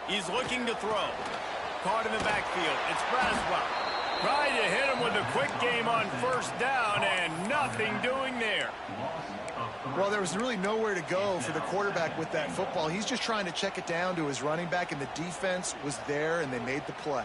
He's looking to throw. Caught in the backfield. It's Braswell. Trying to hit him with a quick game on first down, and nothing doing there. Well, there was really nowhere to go for the quarterback with that football. He's just trying to check it down to his running back, and the defense was there, and they made the play.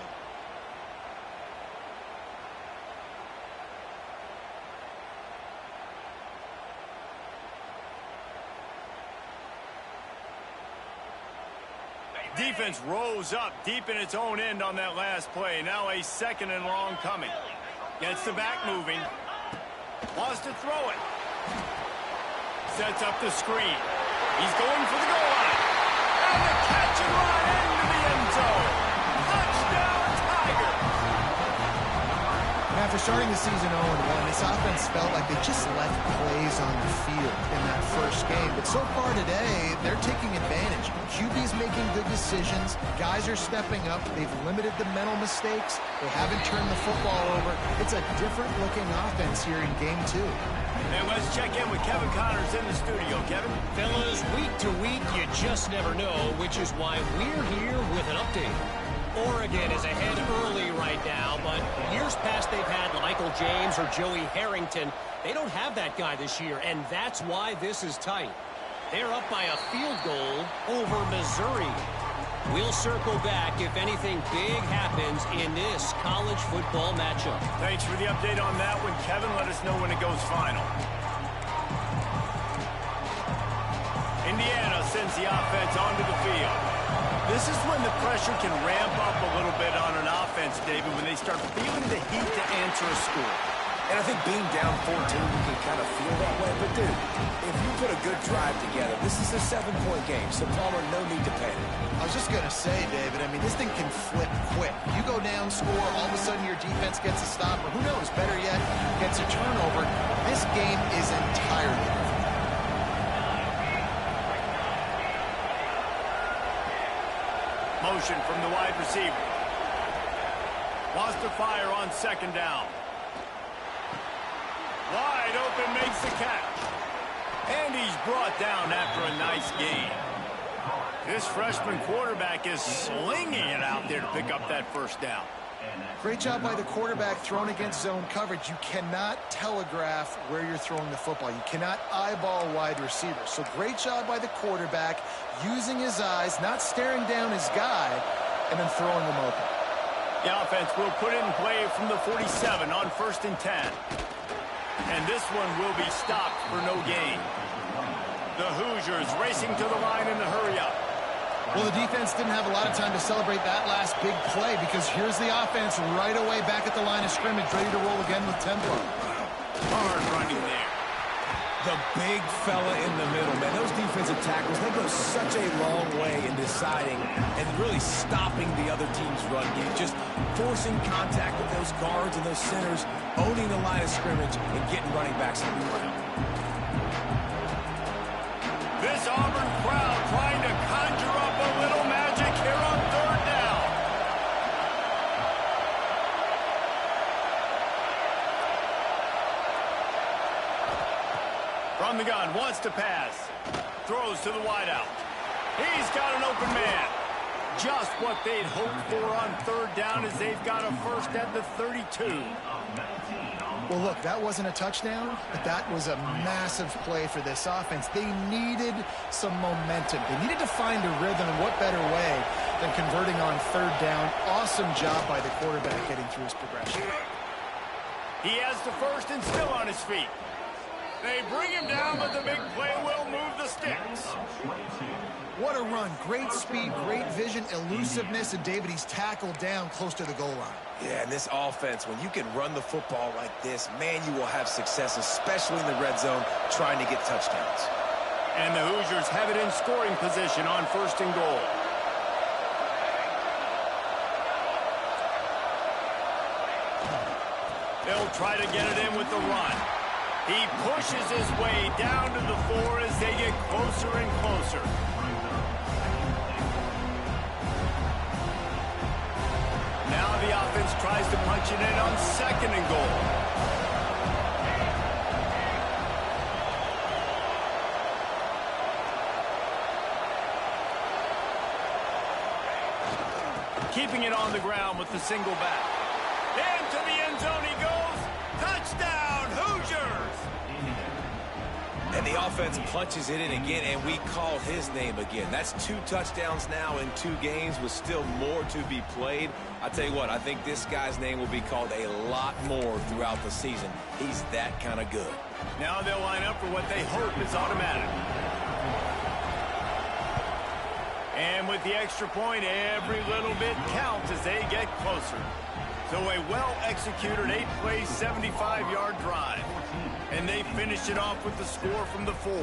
Defense rose up deep in its own end on that last play. Now a 2nd and long coming. Gets the back moving. Wants to throw it. Sets up the screen. He's going for the goal line. And the catch and run into the end zone. Touchdown, Tigers. After starting the season 0-1, this offense felt like they just left plays on the field in that first game. But so far today, they're taking advantage. QB's making good decisions. Guys are stepping up. They've limited the mental mistakes. They haven't turned the football over. It's a different-looking offense here in Game 2. And let's check in with Kevin Connors in the studio. Kevin? Fellas, week to week, you just never know, which is why we're here with an update. Oregon is ahead early right now, but years past they've had Michael James or Joey Harrington. They don't have that guy this year, and that's why this is tight. They're up by a field goal over Missouri. We'll circle back if anything big happens in this college football matchup. Thanks for the update on that one, Kevin. Let us know when it goes final. Indiana sends the offense onto the field. This is when the pressure can ramp up a little bit on an offense, David, when they start feeling the heat to answer a score. And I think being down 14, you can kind of feel that way. But, dude, if you put a good drive together, this is a 7-point game, so Palmer, no need to panic. I was just going to say, David, I mean, this thing can flip quick. You go down, score, all of a sudden your defense gets a stop, or who knows, better yet, gets a turnover. This game is entirely different. Motion from the wide receiver. Wants to fire on 2nd down. Wide open, makes the catch. And he's brought down after a nice gain. This freshman quarterback is slinging it out there to pick up that first down. Great job by the quarterback thrown against zone coverage. You cannot telegraph where you're throwing the football. You cannot eyeball wide receivers. So great job by the quarterback using his eyes, not staring down his guy, and then throwing him open. The offense will put it in play from the 47 on 1st and 10. And this one will be stopped for no gain. The Hoosiers racing to the line in the hurry-up. Well, the defense didn't have a lot of time to celebrate that last big play because here's the offense right away back at the line of scrimmage, ready to roll again with tempo. Hard running there. The big fella in the middle, man. Those defensive tackles, they go such a long way in deciding and really stopping the other team's run game. Just forcing contact with those guards and those centers, owning the line of scrimmage, and getting running backs on the ground. This Auburn crowd trying to conjure up a little magic here on 3rd down. From the gun, wants to pass. Throws to the wideout. He's got an open man. Just what they'd hoped for on 3rd down as they've got a first at the 32. Well, look, that wasn't a touchdown, but that was a massive play for this offense. They needed some momentum. They needed to find a rhythm, and what better way than converting on 3rd down. Awesome job by the quarterback getting through his progression. He has the first and still on his feet. They bring him down, but the big play will move the sticks. What a run. Great speed, great vision, elusiveness, and David, he's tackled down close to the goal line. Yeah, and this offense, when you can run the football like this, man, you will have success, especially in the red zone, trying to get touchdowns. And the Hoosiers have it in scoring position on 1st and goal. They'll try to get it in with the run. He pushes his way down to the 4 as they get closer and closer. Now the offense tries to punch it in on 2nd and goal. keeping it on the ground with the single back. Into the end zone he goes. Touchdown, Hoosiers! And the offense punches it in again, and we call his name again. That's 2 touchdowns now in 2 games with still more to be played. I tell you what, I think this guy's name will be called a lot more throughout the season. He's that kind of good. Now they'll line up for what they hope is automatic. And with the extra point, every little bit counts as they get closer. So a well-executed 8-play, 75-yard drive. And they finished it off with the score from the 4.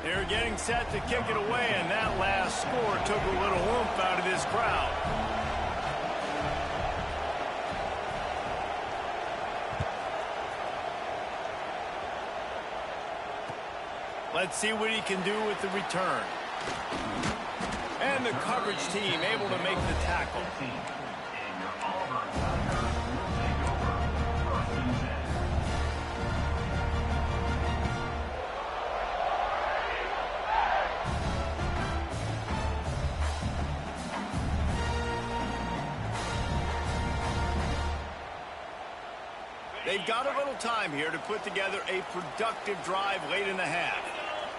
They're getting set to kick it away, and that last score took a little oomph out of this crowd. Let's see what he can do with the return. And the coverage team able to make the tackle. They've got a little time here to put together a productive drive late in the half.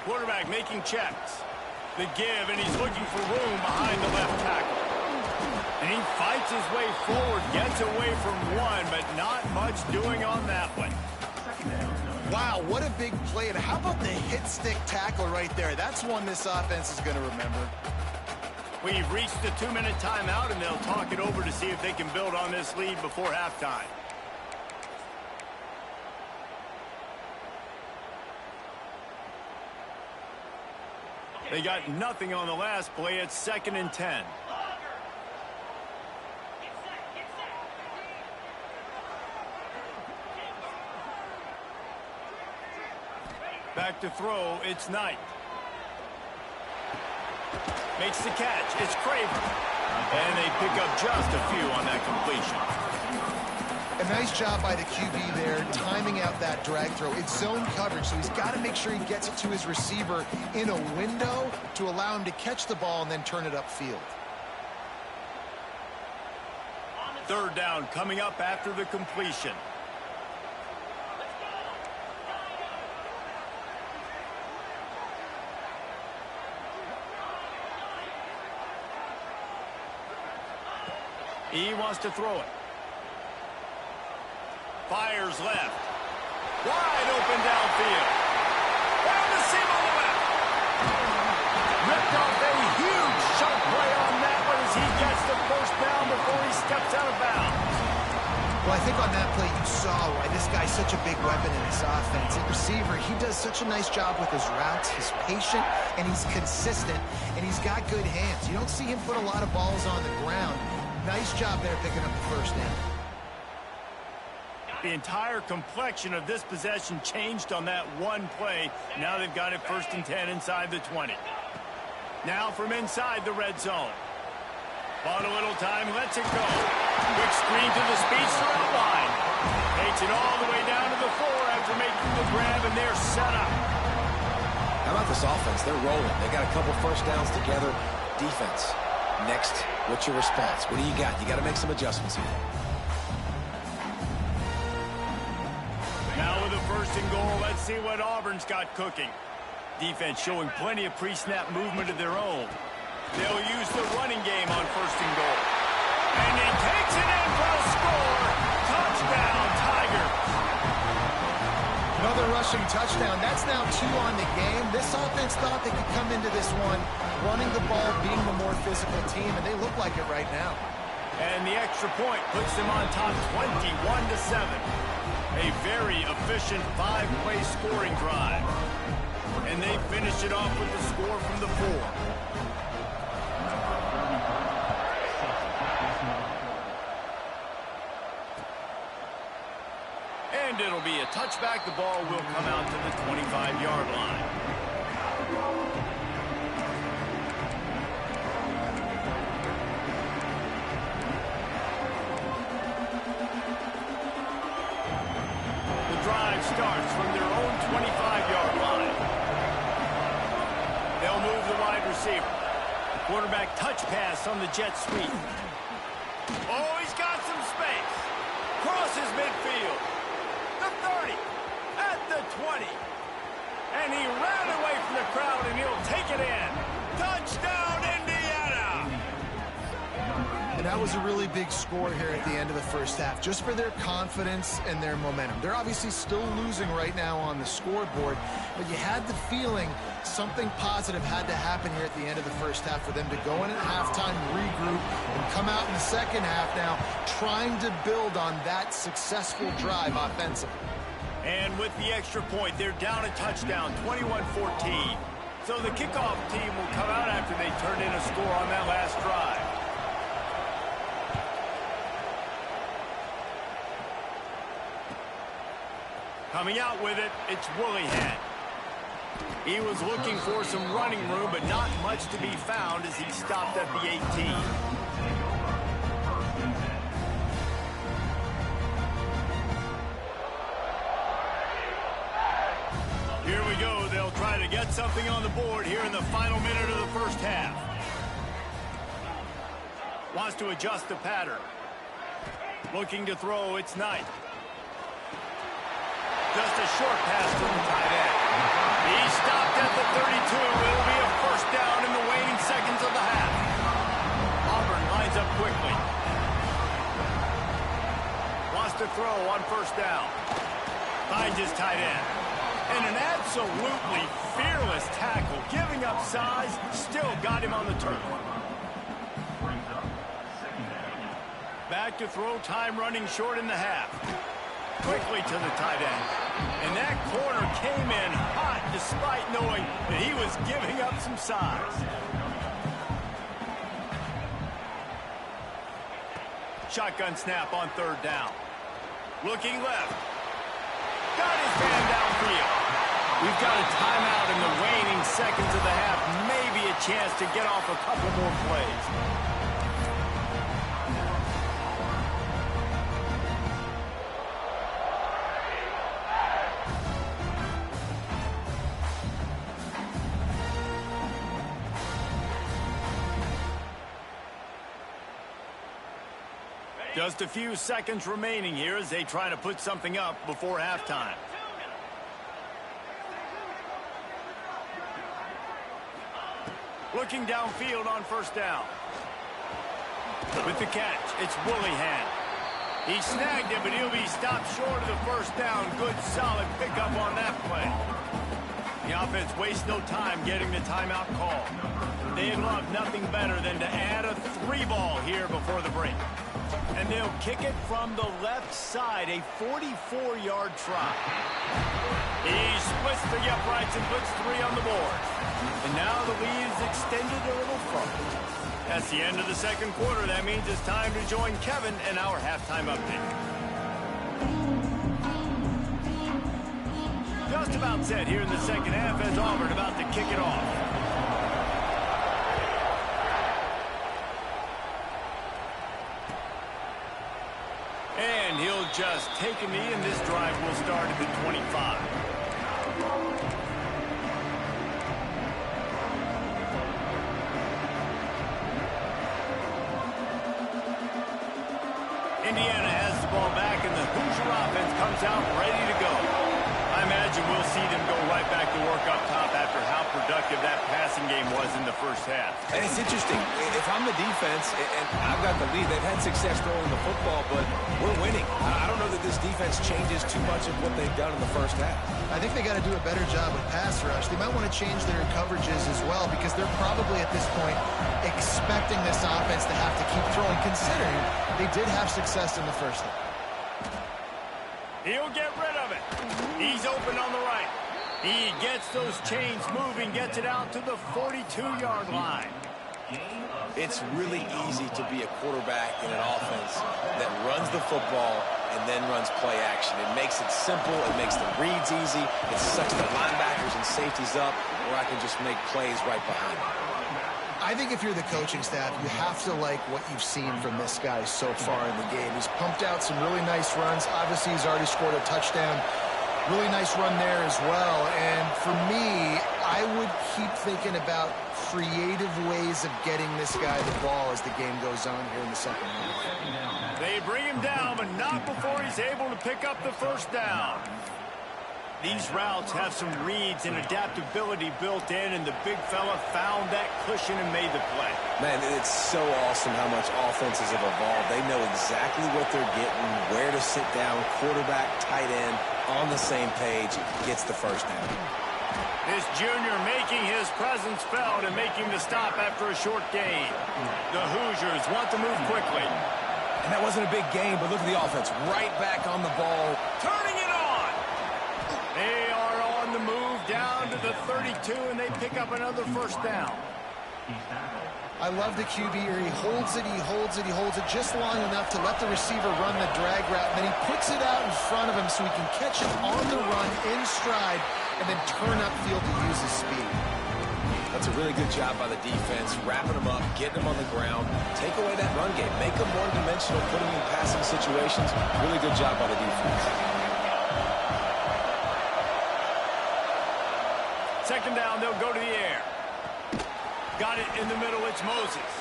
Quarterback making checks. The give, and he's looking for room behind the left tackle. And he fights his way forward, gets away from one, but not much doing on that one. Wow, what a big play. And how about the hit stick tackle right there? That's one this offense is going to remember. We've reached the 2-minute timeout, and they'll talk it over to see if they can build on this lead before halftime. They got nothing on the last play. It's 2nd and 10. Back to throw. It's Knight. Makes the catch. It's Craver. And they pick up just a few on that completion. A nice job by the QB there, timing out that drag throw. It's zone coverage, so he's got to make sure he gets it to his receiver in a window to allow him to catch the ball and then turn it upfield. 3rd down coming up after the completion. He wants to throw it. Fires left. Wide open downfield. And the seam on the left. Ripped off a huge shot play on that one as he gets the 1st down before he steps out of bounds. Well, I think on that play you saw why this guy's such a big weapon in this offense. At receiver, he does such a nice job with his routes. He's patient, and he's consistent, and he's got good hands. You don't see him put a lot of balls on the ground. Nice job there picking up the 1st down. The entire complexion of this possession changed on that one play. Now they've got it 1st and 10 inside the 20. Now from inside the red zone. Bought a little time, lets it go. Quick screen to the speedster outline. Takes it all the way down to the 4 after making the grab, and they're set up. How about this offense? They're rolling. They got a couple 1st downs together. Defense. Next, what's your response? What do you got? You got to make some adjustments here. Now with a 1st and goal, let's see what Auburn's got cooking. Defense showing plenty of pre-snap movement of their own. They'll use the running game on 1st and goal. And he takes it in for a score. Touchdown, Tigers. Another rushing touchdown. That's now 2 on the game. This offense thought they could come into this one running the ball, being the more physical team, and they look like it right now. And the extra point puts them on top 21-7. A very efficient 5-play scoring drive. And they finished it off with the score from the 4. And it'll be a touchback. The ball will come out to the 25-yard line. Starts from their own 25-yard line. They'll move the wide receiver. Quarterback touch pass on the jet sweep. Oh, he's got some space. Crosses midfield. The 30. At the 20. And he ran away from the crowd, and he'll take it in. Touchdown, Indiana! And that was a really big score here at the end of the first half, just for their confidence and their momentum. They're obviously still losing right now on the scoreboard, but you had the feeling something positive had to happen here at the end of the first half for them to go in at halftime, regroup, and come out in the second half now trying to build on that successful drive offensively. And with the extra point, they're down a touchdown, 21-14. So the kickoff team will come out after they turn in a score on that last drive. Coming out with it, it's Willihan. He was looking for some running room, but not much to be found as he stopped at the 18. Here we go. They'll try to get something on the board here in the final minute of the first half. Wants to adjust the pattern. Looking to throw, it's Knight. Just a short pass to the tight end. He stopped at the 32. It'll be a first down in the waning seconds of the half. Auburn lines up quickly. Wants to throw on first down. Finds his tight end. And an absolutely fearless tackle. Giving up size, still got him on the turf. Back to throw, time running short in the half. Quickly to the tight end. And that corner came in hot despite knowing that he was giving up some size. Shotgun snap on third down. Looking left. Got his man downfield. We've got a timeout in the waning seconds of the half. Maybe a chance to get off a couple more plays. Just a few seconds remaining here as they try to put something up before halftime. Looking downfield on first down. With the catch, it's Willihan. He snagged it, but he'll be stopped short of the first down. Good, solid pickup on that play. The offense wastes no time getting the timeout call. They'd love nothing better than to add a 3-ball here before the break. And they'll kick it from the left side, a 44-yard try. He splits the uprights and puts 3 on the board. And now the lead is extended a little further. That's the end of the second quarter. That means it's time to join Kevin in our halftime update. Just about set here in the second half as Auburn about to kick it off. And he'll just take a knee, and this drive will start at the 25. Indiana has the ball back, and the Hoosier offense comes out ready to go. I imagine we'll see them go right back to work up top after how productive that passing game was in the first half. And it's interesting. If I'm the defense and I've got the lead, they've had success throwing the football, but we're winning. I don't know that this defense changes too much of what they've done in the first half. I think they got to do a better job with pass rush. They might want to change their coverages as well because they're probably at this point expecting this offense to have to keep throwing, considering they did have success in the first half. He'll get rid of it. He's open on the right. He gets those chains moving, gets it out to the 42-yard line. It's really easy to be a quarterback in an offense that runs the football and then runs play action. It makes it simple. It makes the reads easy. It sets the linebackers and safeties up where I can just make plays right behind them. I think if you're the coaching staff, you have to like what you've seen from this guy so far in the game. He's pumped out some really nice runs. Obviously, he's already scored a touchdown. Really nice run there as well. And for me, I would keep thinking about creative ways of getting this guy the ball as the game goes on here in the second half. They bring him down, but not before he's able to pick up the first down. These routes have some reads and adaptability built in, and the big fella found that cushion and made the play. Man, it's so awesome how much offenses have evolved. They know exactly what they're getting, where to sit down, quarterback, tight end, on the same page, gets the first down. This junior making his presence felt and making the stop after a short gain. The Hoosiers want to move quickly. And that wasn't a big gain, but look at the offense. Right back on the ball. Turning it on. They are on the move down to the 32, and they pick up another first down. I love the QB here. He holds it, he holds it, he holds it just long enough to let the receiver run the drag route, and then he puts it out in front of him so he can catch it on the run in stride and then turn upfield to use his speed. That's a really good job by the defense, wrapping them up, getting them on the ground, take away that run game, make them one-dimensional, put them in passing situations. Really good job by the defense. Second down, they'll go to the air. Got it in the middle, it's Moses.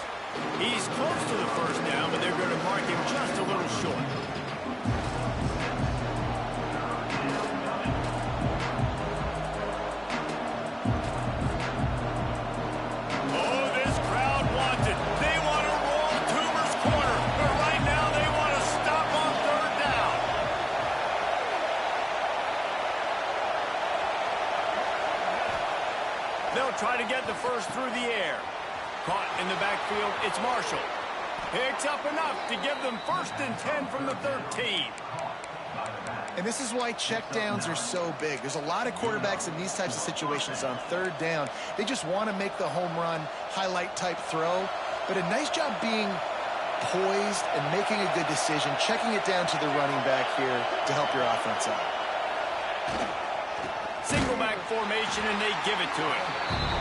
He's close to the first down, but they're going to mark him just a little short. Oh, this crowd wants it. They want to roll Toomer's corner, but right now they want to stop on third down. They'll try to get the first through the air. Caught in the backfield, it's Marshall. Picks up enough to give them 1st and 10 from the 13. And this is why checkdowns are so big. There's a lot of quarterbacks in these types of situations on third down. They just want to make the home run, highlight type throw. But a nice job being poised and making a good decision, checking it down to the running back here to help your offense out. Single back formation, and they give it to him.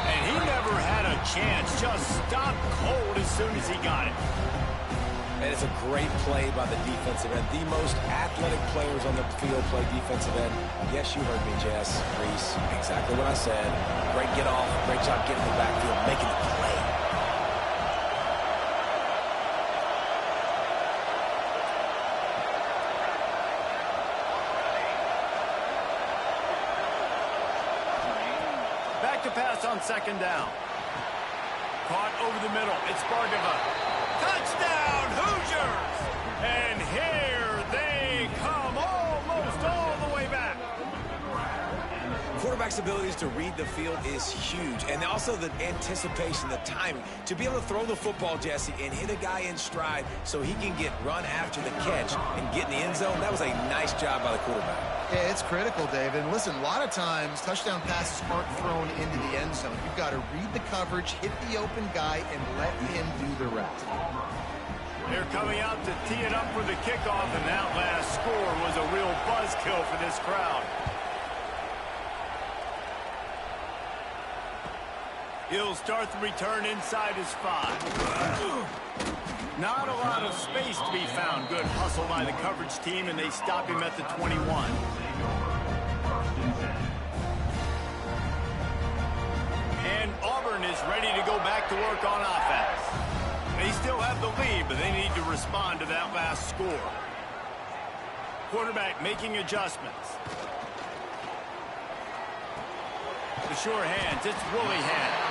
And he never had a chance. Just stopped cold as soon as he got it. And it's a great play by the defensive end. The most athletic players on the field play defensive end. Yes, you heard me, Jess, Reese. Exactly what I said. Great get off. Great job getting the backfield, making the play. Back to pass on second down. Caught over the middle. It's Bargava. Touchdown, Hoosiers! And here they come, almost all the way back. Quarterback's abilities to read the field is huge, and also the anticipation, the timing. To be able to throw the football, Jesse, and hit a guy in stride so he can get run after the catch and get in the end zone, that was a nice job by the quarterback. Yeah, it's critical, David. And listen, a lot of times touchdown passes aren't thrown into the end zone. You've got to read the coverage, hit the open guy, and let him do the rest. They're coming out to tee it up for the kickoff, and that last score was a real buzzkill for this crowd. He'll start the return inside his 5. Not a lot of space to be found. Good hustle by the coverage team, and they stop him at the 21. And Auburn is ready to go back to work on offense. They still have the lead, but they need to respond to that last score. Quarterback making adjustments. The sure hands, it's Woolly hand.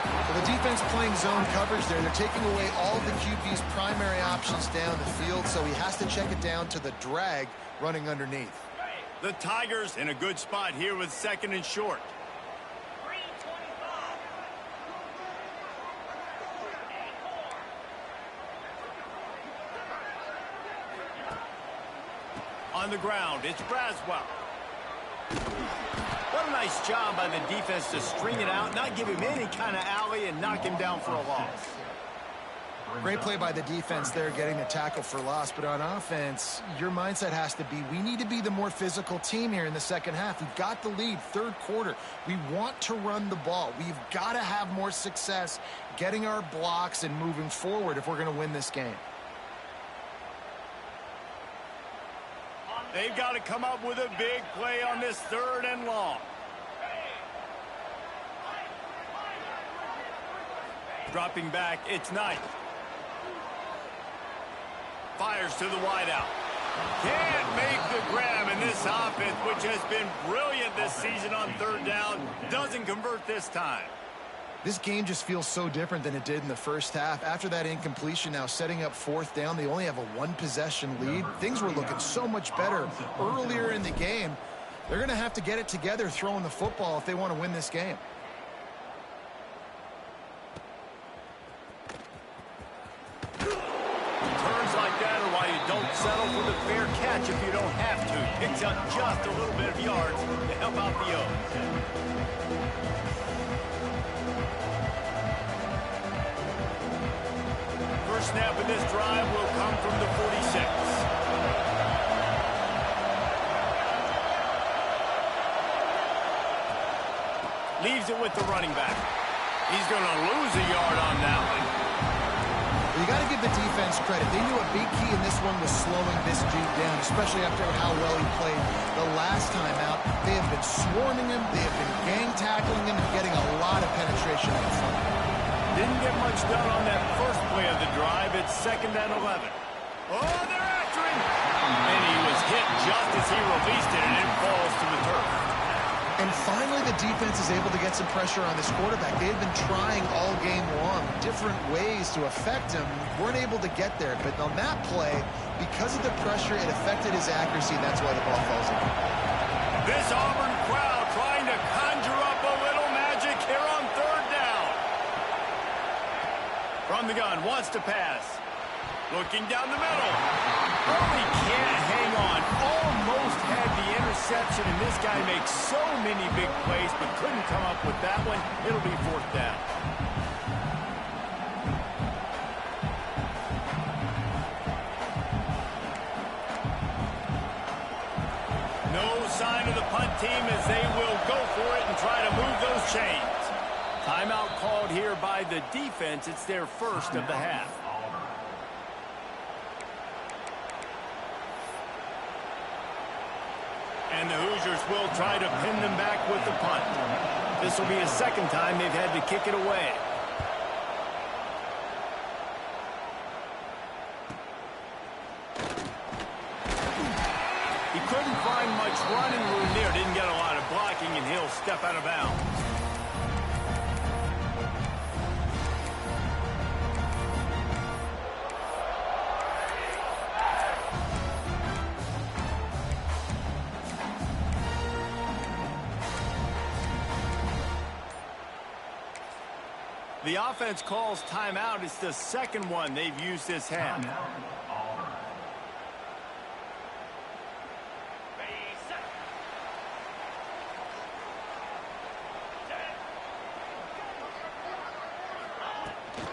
Well, the defense playing zone coverage there. They're taking away all of the QB's primary options down the field, so he has to check it down to the drag running underneath. The Tigers in a good spot here with 2nd and short. On the ground, it's Braswell. What a nice job by the defense to string it out, not give him any kind of alley, and knock him down for a loss. Great play by the defense there, getting the tackle for loss. But on offense, your mindset has to be, we need to be the more physical team here in the second half. We've got the lead, third quarter. We want to run the ball. We've got to have more success getting our blocks and moving forward if we're going to win this game. They've got to come up with a big play on this 3rd and long. Dropping back, it's Knight. Fires to the wideout. Can't make the grab, and this offense, which has been brilliant this season on third down, doesn't convert this time. This game just feels so different than it did in the first half. After that incompletion, now setting up fourth down, they only have a one-possession lead. Things were looking so much better earlier in the game. They're going to have to get it together throwing the football if they want to win this game. Turns like that are why you don't settle for the fair catch if you don't have to. Picks up just a little bit of yards to help out the O's. First snap of this drive will come from the 46. Leaves it with the running back. He's going to lose a yard on that one. You got to give the defense credit. They knew a big key in this one was slowing this dude down, especially after how well he played the last time out. They have been swarming him. They have been gang tackling him and getting a lot of penetration in the front. Didn't get much done on that first play of the drive. It's 2nd and 11. Oh, they're after him. And he was hit just as he released it, and it falls to the turf. And finally, the defense is able to get some pressure on this quarterback. They had been trying all game long different ways to affect him. Weren't able to get there. But on that play, because of the pressure, it affected his accuracy, and that's why the ball falls in. This Auburn crowd trying to conjure up a little magic here on third down. From the gun, wants to pass. Looking down the middle. Oh, he can't hang on. Almost had the interception, and this guy makes so many big plays, but couldn't come up with that one. It'll be 4th down. No sign of the punt team as they will go for it and try to move those chains. Timeout called here by the defense. It's their first of the half. And the Hoosiers will try to pin them back with the punt. This will be a second time they've had to kick it away. He couldn't find much running room there. Didn't get a lot of blocking, and he'll step out of bounds. The offense calls timeout. It's the second one they've used this half.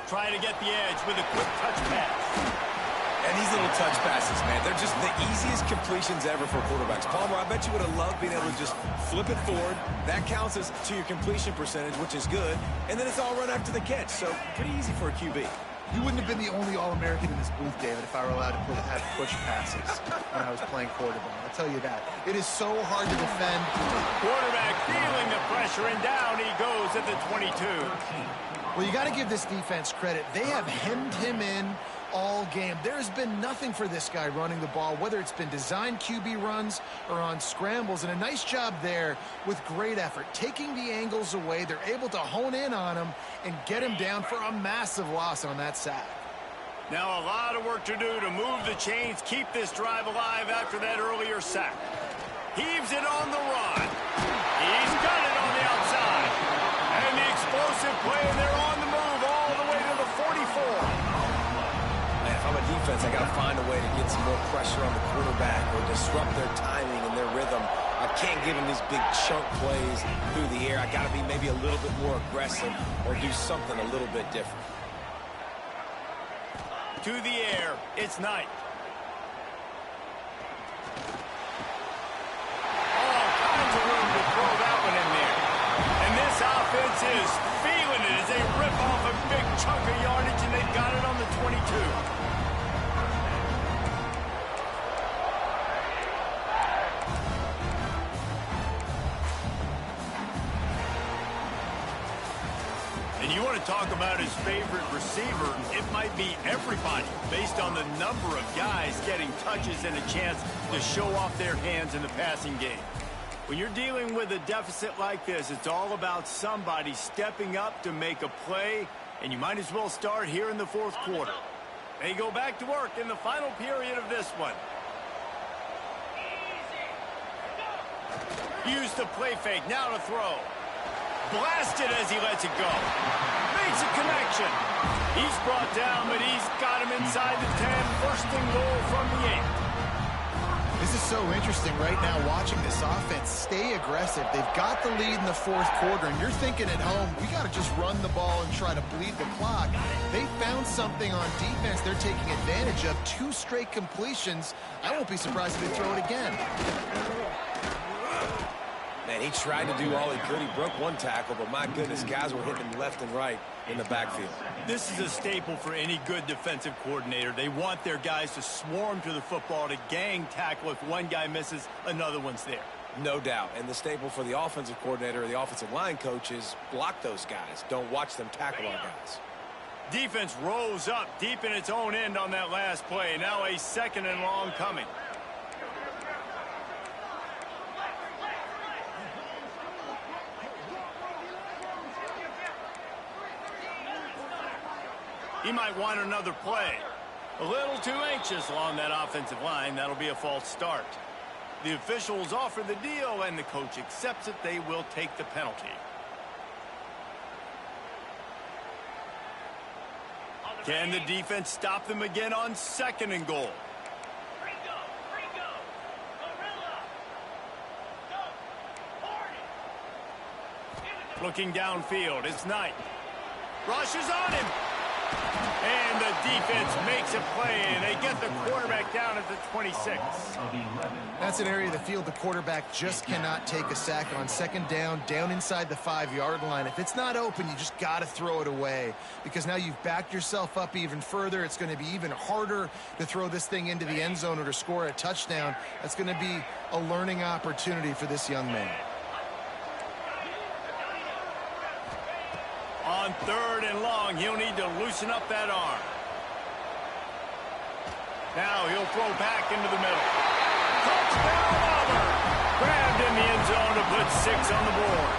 Trying to get the edge with a quick touch pass. And these little touch passes, man, they're just the easiest completions ever for quarterbacks. Palmer, I bet you would have loved being able to just flip it forward. That counts as to your completion percentage, which is good. And then it's all run after the catch, so pretty easy for a QB. You wouldn't have been the only All-American in this booth, David, if I were allowed to have push passes when I was playing quarterback. I'll tell you that. It is so hard to defend. Quarterback feeling the pressure, and down he goes at the 22. Well, you got to give this defense credit. They have hemmed him in all game. There has been nothing for this guy running the ball, whether it's been designed QB runs or on scrambles, and a nice job there with great effort. Taking the angles away, they're able to hone in on him and get him down for a massive loss on that sack. Now a lot of work to do to move the chains, keep this drive alive after that earlier sack. Heaves it on the run. He's got it on the outside. And the explosive play, and they're on the move all the way to the 44. If I'm a defense, I got to find a way to get some more pressure on the quarterback or disrupt their timing and their rhythm. I can't give them these big chunk plays through the air. I got to be maybe a little bit more aggressive or do something a little bit different. To the air, it's Knight. All kinds of room to throw that one in there. And this offense is feeling it as they rip off a big chunk of yardage, and they've got it on the 22. And you want to talk about his favorite receiver, it might be everybody based on the number of guys getting touches and a chance to show off their hands in the passing game. When you're dealing with a deficit like this, it's all about somebody stepping up to make a play, and you might as well start here in the fourth quarter. They go back to work in the final period of this one. Use the play fake, now to throw. Blasted as he lets it go. Makes a connection. He's brought down, but he's got him inside the 10. First and goal from the 8. This is so interesting right now watching this offense stay aggressive. They've got the lead in the fourth quarter, and you're thinking at home, we got to just run the ball and try to bleed the clock. They found something on defense they're taking advantage of. 2 straight completions. I won't be surprised if they throw it again. Man, he tried to do all he could. He broke 1 tackle, but my goodness, guys were hitting him left and right in the backfield. This is a staple for any good defensive coordinator. They want their guys to swarm to the football, to gang tackle. If one guy misses, another one's there. No doubt. And the staple for the offensive coordinator or the offensive line coach is block those guys. Don't watch them tackle our guys. Defense rose up deep in its own end on that last play. Now a 2nd and long coming. He might want another play. A little too anxious along that offensive line. That'll be a false start. The officials offer the deal, and the coach accepts it. They will take the penalty. Can the defense stop them again on 2nd and goal? Looking downfield, it's Knight. Rushes on him. And the defense makes a play, and they get the quarterback down at the 26. That's an area of the field the quarterback just cannot take a sack on. 2nd down, down inside the 5-yard line. If it's not open, you just got to throw it away, because now you've backed yourself up even further. It's going to be even harder to throw this thing into the end zone or to score a touchdown. That's going to be a learning opportunity for this young man. On 3rd and long, he'll need to loosen up that arm. Now he'll throw back into the middle. Touchdown, Auburn! Grabbed in the end zone to put 6 on the board.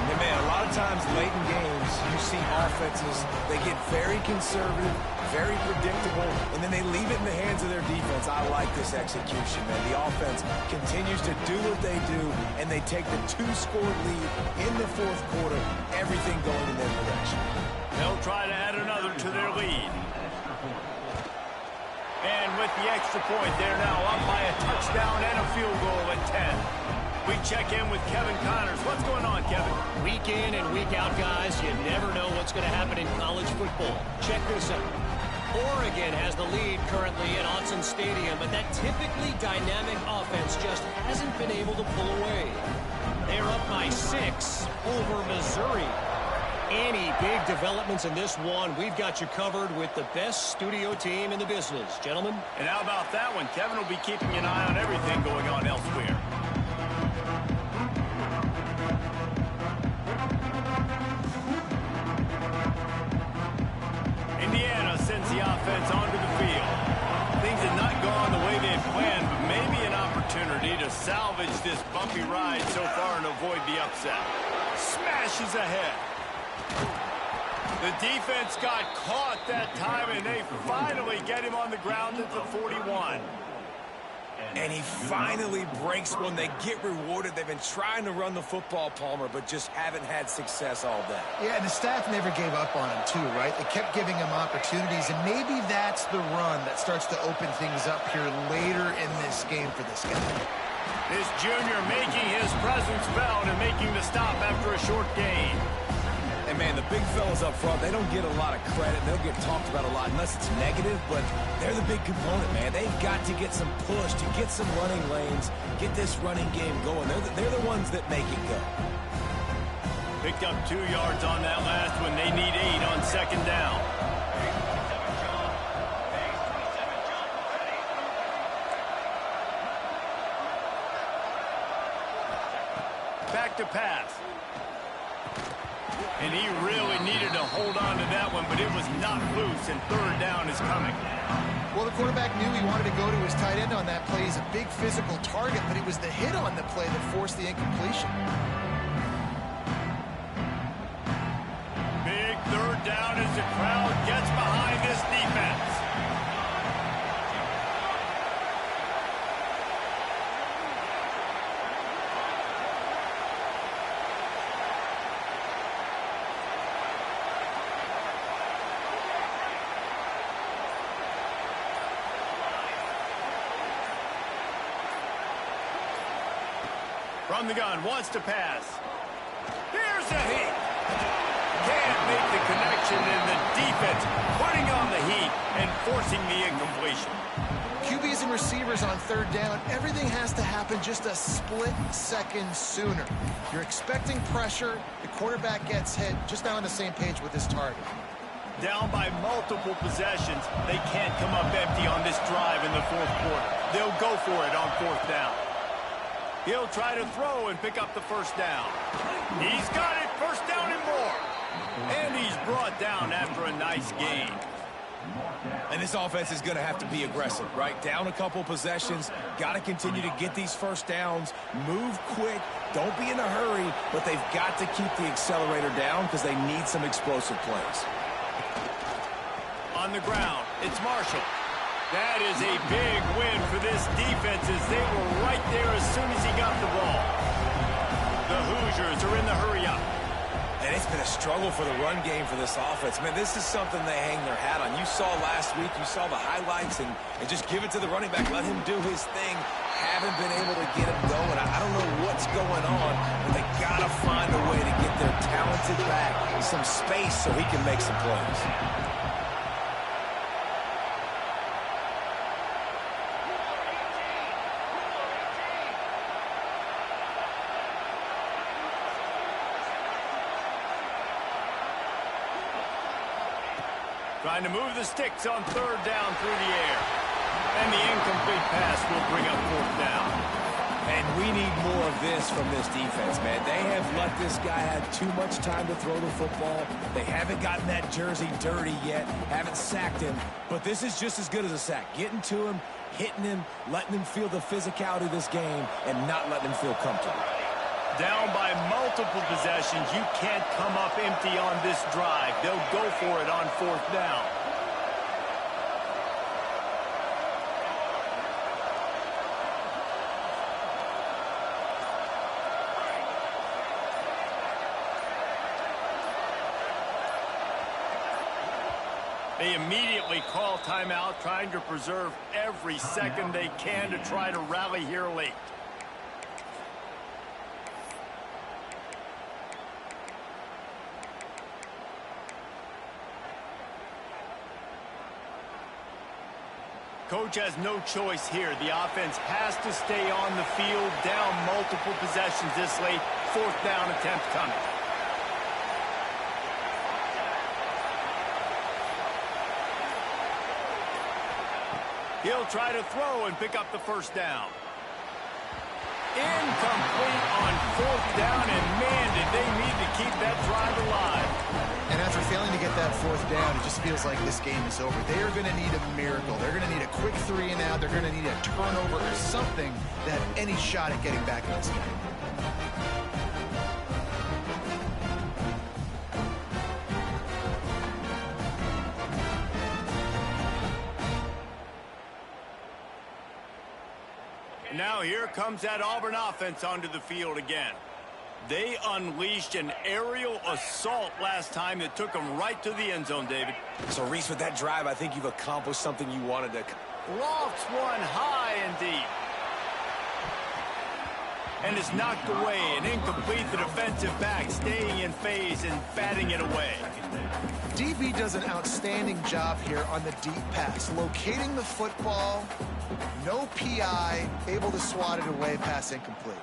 And man, a lot of times late in games, you see offenses, they get very conservative, very predictable, and then they leave it in the hands of their defense. I like this execution, man. The offense continues to do what they do, and they take the 2-score lead in the fourth quarter, everything going in their direction. They'll try to add another to their lead. And with the extra point, they're now up by a touchdown and a field goal at 10. We check in with Kevin Connors. What's going on, Kevin? Week in and week out, guys, you never know what's going to happen in college football. Check this out. Oregon has the lead currently at Autzen Stadium, but that typically dynamic offense just hasn't been able to pull away. They're up by 6 over Missouri. Any big developments in this one, we've got you covered with the best studio team in the business. Gentlemen? And how about that one? Kevin will be keeping an eye on everything going on elsewhere. Indiana sends the offense onto the field. Things have not gone the way they had planned, but maybe an opportunity to salvage this bumpy ride so far and avoid the upset. Smashes ahead. The defense got caught that time, and they finally get him on the ground at the 41. And he finally breaks one. They get rewarded. They've been trying to run the football, Palmer, but just haven't had success all day. Yeah, and the staff never gave up on him, too, right? They kept giving him opportunities, and maybe that's the run that starts to open things up here later in this game for this guy. This junior making his presence felt and making the stop after a short gain. And, man, the big fellas up front, they don't get a lot of credit. They'll get talked about a lot unless it's negative, but they're the big component, man. They've got to get some push, to get some running lanes, get this running game going. They're the ones that make it go. Picked up 2 yards on that last one. They need 8 on 2nd down. Back to pass. And he really needed to hold on to that one, but it was not loose, and third down is coming. Well, the quarterback knew he wanted to go to his tight end on that play. He's a big physical target, but it was the hit on the play that forced the incompletion. Big third down as the crowd gets behind this defense. From the gun, wants to pass. Here's a heat. Can't make the connection, and the defense putting on the heat and forcing the incompletion. QBs and receivers on third down, everything has to happen just a split second sooner. You're expecting pressure, the quarterback gets hit, just not on the same page with his target. Down by multiple possessions, they can't come up empty on this drive in the fourth quarter. They'll go for it on fourth down. He'll try to throw and pick up the first down. He's got it, first down and more. And he's brought down after a nice gain. And this offense is going to have to be aggressive, right? Down a couple possessions, got to continue to get these first downs, move quick, don't be in a hurry, but they've got to keep the accelerator down because they need some explosive plays. On the ground, it's Marshall. That is a big win for this defense as they were right there as soon as he got the ball. The Hoosiers are in the hurry-up. And it's been a struggle for the run game for this offense. Man, this is something they hang their hat on. You saw last week, you saw the highlights, and just give it to the running back. Let him do his thing. Haven't been able to get him going. I don't know what's going on, but they got to find a way to get their talented back some space so he can make some plays. Trying to move the sticks on third down through the air. And the incomplete pass will bring up fourth down. And we need more of this from this defense, man. They have let this guy have too much time to throw the football. They haven't gotten that jersey dirty yet, haven't sacked him. But this is just as good as a sack. Getting to him, hitting him, letting him feel the physicality of this game, and not letting him feel comfortable. Down by multiple possessions, you can't come up empty on this drive. They'll go for it on fourth down. They immediately call timeout, trying to preserve every second they can to try to rally here late. Coach has no choice here. The offense has to stay on the field, down multiple possessions this late. Fourth down attempt coming. He'll try to throw and pick up the first down. Incomplete on fourth down, and man, did they need to keep that drive alive. And after failing to get that fourth down, it just feels like this game is over. They are going to need a miracle. They're going to need a quick 3 and out. They're going to need a turnover or something to have any shot at getting back in this game. Now here comes that Auburn offense onto the field again. They unleashed an aerial assault last time that took them right to the end zone, David. So, Reese, with that drive, I think you've accomplished something you wanted to. Lofts one high and deep. And it's knocked away and incomplete. The defensive back staying in phase and batting it away. DB does an outstanding job here on the deep pass, locating the football, no PI, able to swat it away, pass incomplete.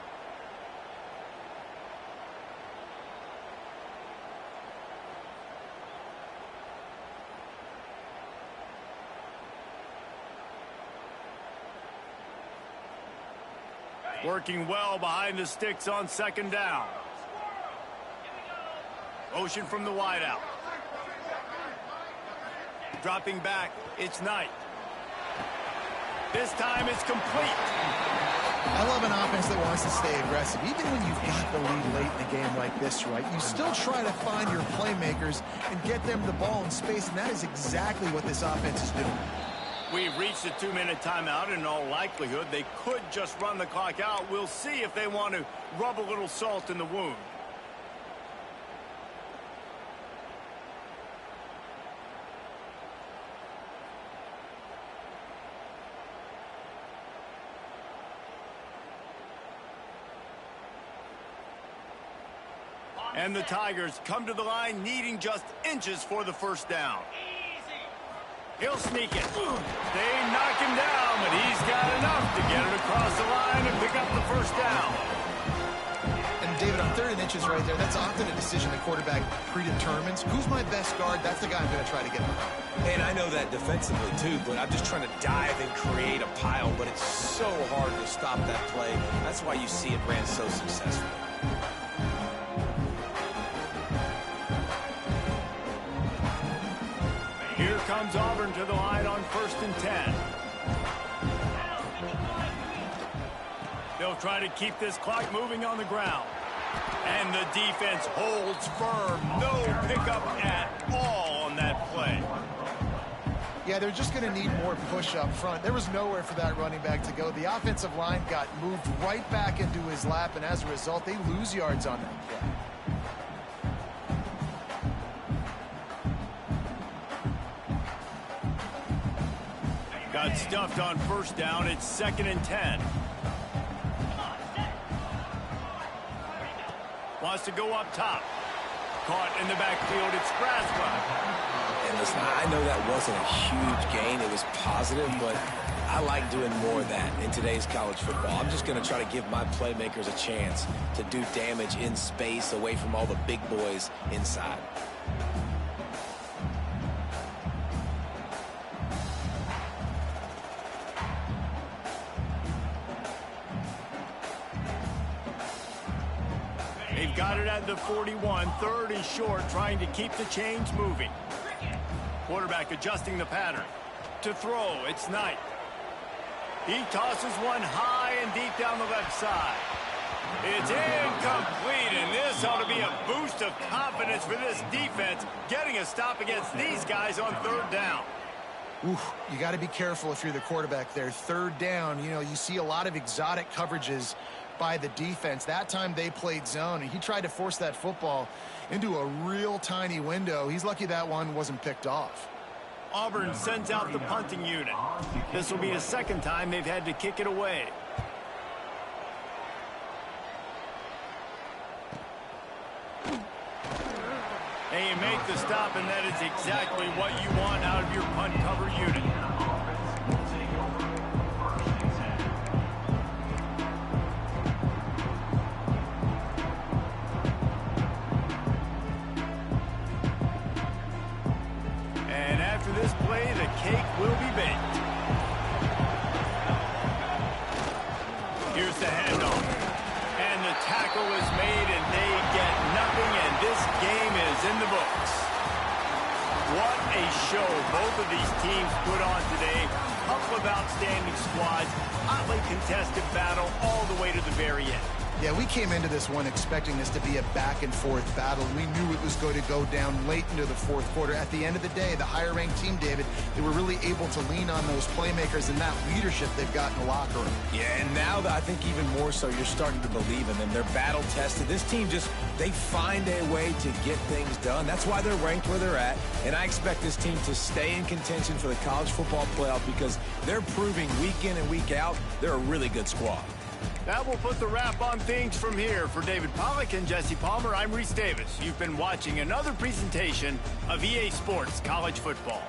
Working well behind the sticks on second down. Motion from the wideout. Dropping back, it's Knight. This time it's complete. I love an offense that wants to stay aggressive. Even when you've got the lead late in the game like this, right, you still try to find your playmakers and get them the ball in space, and that is exactly what this offense is doing. We've reached a 2-minute timeout. In all likelihood, they could just run the clock out. We'll see if they want to rub a little salt in the wound. And the Tigers come to the line needing just inches for the first down. He'll sneak it. They knock him down, but he's got enough to get it across the line and pick up the first down. And David, on 3rd and inches right there, that's often a decision the quarterback predetermines. Who's my best guard? That's the guy I'm going to try to get behind. And I know that defensively too, but I'm just trying to dive and create a pile, but it's so hard to stop that play. That's why you see it ran so successfully. Here comes Auburn to the line on 1st and 10. They'll try to keep this clock moving on the ground. And the defense holds firm. No pickup at all on that play. Yeah, they're just going to need more push up front. There was nowhere for that running back to go. The offensive line got moved right back into his lap, and as a result, they lose yards on that play. Got stuffed on 1st down. It's 2nd and 10. Wants to go up top. Caught in the backfield. It's Braswell. And listen, I know that wasn't a huge gain. It was positive, but I like doing more of that in today's college football. I'm just going to try to give my playmakers a chance to do damage in space away from all the big boys inside. They've got it at the 41. 3rd and short, trying to keep the chains moving. Quarterback adjusting the pattern. To throw, it's Knight. He tosses one high and deep down the left side. It's incomplete, and this ought to be a boost of confidence for this defense, getting a stop against these guys on 3rd down. Oof, you got to be careful if you're the quarterback there. 3rd down, you know, you see a lot of exotic coverages by the defense. That time they played zone, and he tried to force that football into a real tiny window. He's lucky that one wasn't picked off. Auburn sends out the punting unit. This will be the 2nd time they've had to kick it away. And you make the stop, and that is exactly what you want out of your punt cover unit. And after this play, the cake will be baked. Here's the handoff. And the tackle is made, and they get nothing, and this game is in the books. What a show both of these teams put on today. Couple of outstanding squads, hotly contested battle all the way to the very end. Yeah, we came into this one expecting this to be a back-and-forth battle. We knew it was going to go down late into the 4th quarter. At the end of the day, the higher-ranked team, David, they were really able to lean on those playmakers and that leadership they've got in the locker room. Yeah, and now I think even more so, you're starting to believe in them. They're battle-tested. This team they find a way to get things done. That's why they're ranked where they're at. And I expect this team to stay in contention for the college football playoff because they're proving week in and week out they're a really good squad. That will put the wrap on things from here. For David Pollack and Jesse Palmer, I'm Reese Davis. You've been watching another presentation of EA Sports College Football.